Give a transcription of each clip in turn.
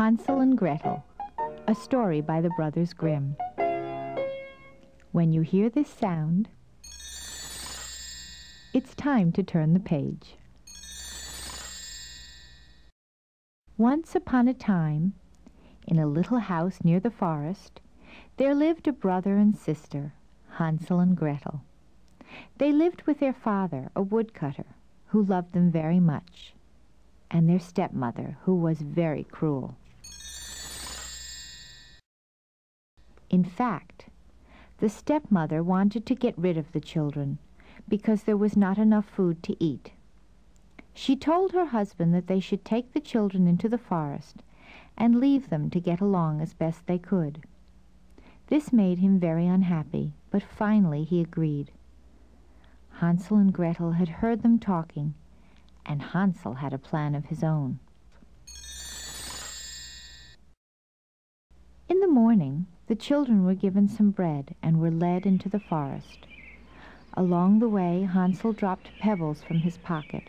Hensel and Gretel, a story by the Brothers Grimm. When you hear this sound, it's time to turn the page. Once upon a time, in a little house near the forest, there lived a brother and sister, Hensel and Gretel. They lived with their father, a woodcutter, who loved them very much, and their stepmother, who was very cruel. In fact, the stepmother wanted to get rid of the children because there was not enough food to eat. She told her husband that they should take the children into the forest and leave them to get along as best they could. This made him very unhappy, but finally he agreed. Hensel and Gretel had heard them talking, and Hensel had a plan of his own. In the morning, the children were given some bread and were led into the forest. Along the way, Hensel dropped pebbles from his pocket.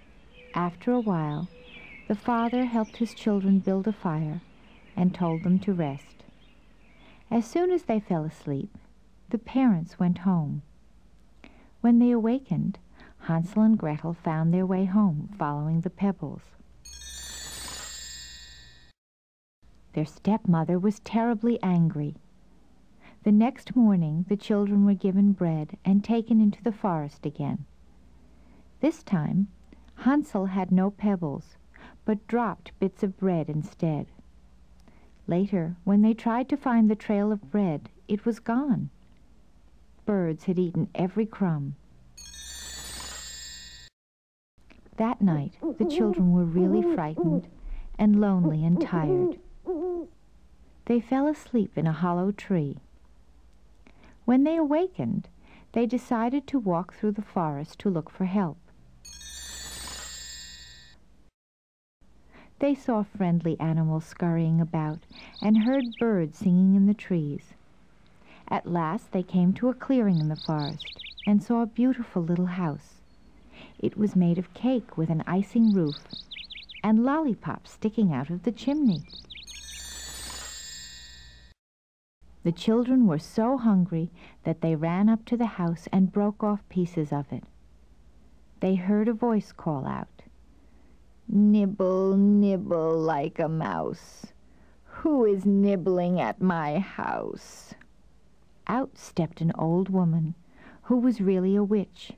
After a while, the father helped his children build a fire and told them to rest. As soon as they fell asleep, the parents went home. When they awakened, Hensel and Gretel found their way home, following the pebbles. Their stepmother was terribly angry. The next morning, the children were given bread and taken into the forest again. This time, Hensel had no pebbles, but dropped bits of bread instead. Later, when they tried to find the trail of bread, it was gone. Birds had eaten every crumb. That night, the children were really frightened and lonely and tired. They fell asleep in a hollow tree. When they awakened, they decided to walk through the forest to look for help. They saw friendly animals scurrying about and heard birds singing in the trees. At last they came to a clearing in the forest and saw a beautiful little house. It was made of cake with an icing roof and lollipops sticking out of the chimney. The children were so hungry that they ran up to the house and broke off pieces of it. They heard a voice call out, "Nibble, nibble like a mouse. Who is nibbling at my house?" Out stepped an old woman, who was really a witch.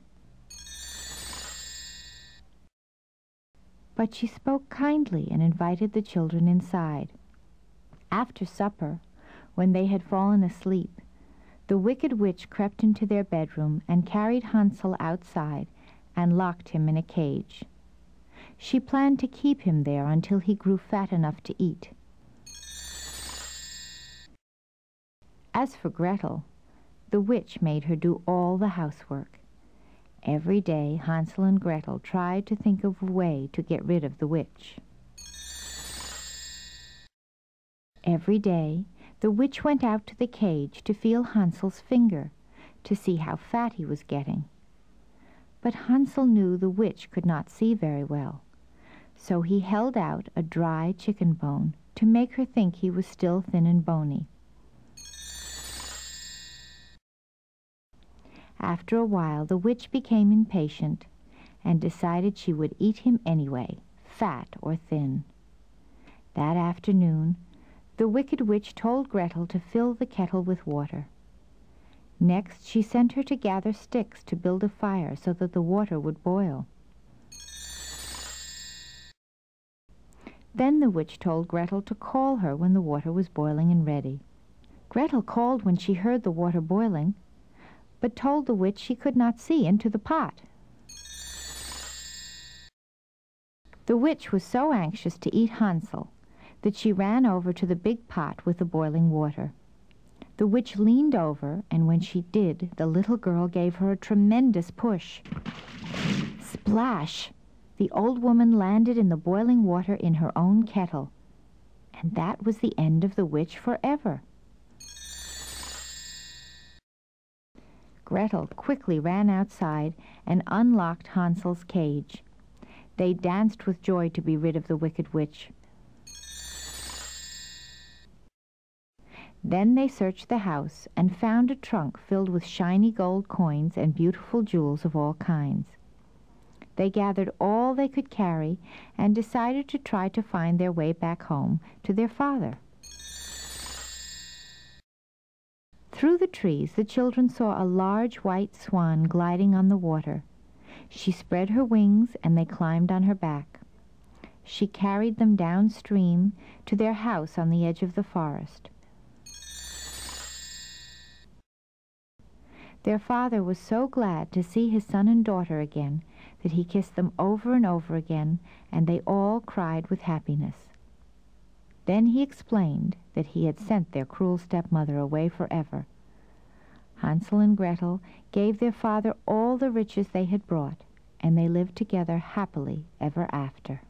But she spoke kindly and invited the children inside. After supper, when they had fallen asleep, the wicked witch crept into their bedroom and carried Hensel outside and locked him in a cage. She planned to keep him there until he grew fat enough to eat. As for Gretel, the witch made her do all the housework. Every day, Hensel and Gretel tried to think of a way to get rid of the witch. Every day, the witch went out to the cage to feel Hensel's finger, to see how fat he was getting. But Hensel knew the witch could not see very well, so he held out a dry chicken bone to make her think he was still thin and bony. After a while, the witch became impatient and decided she would eat him anyway, fat or thin. That afternoon, the wicked witch told Gretel to fill the kettle with water. Next, she sent her to gather sticks to build a fire so that the water would boil. Then the witch told Gretel to call her when the water was boiling and ready. Gretel called when she heard the water boiling, but told the witch she could not see into the pot. The witch was so anxious to eat Hensel that she ran over to the big pot with the boiling water. The witch leaned over, and when she did, the little girl gave her a tremendous push. Splash! The old woman landed in the boiling water in her own kettle. And that was the end of the witch forever. Gretel quickly ran outside and unlocked Hensel's cage. They danced with joy to be rid of the wicked witch. Then they searched the house and found a trunk filled with shiny gold coins and beautiful jewels of all kinds. They gathered all they could carry and decided to try to find their way back home to their father. Through the trees, the children saw a large white swan gliding on the water. She spread her wings, and they climbed on her back. She carried them downstream to their house on the edge of the forest. Their father was so glad to see his son and daughter again that he kissed them over and over again, and they all cried with happiness. Then he explained that he had sent their cruel stepmother away forever. Hansel and Gretel gave their father all the riches they had brought, and they lived together happily ever after.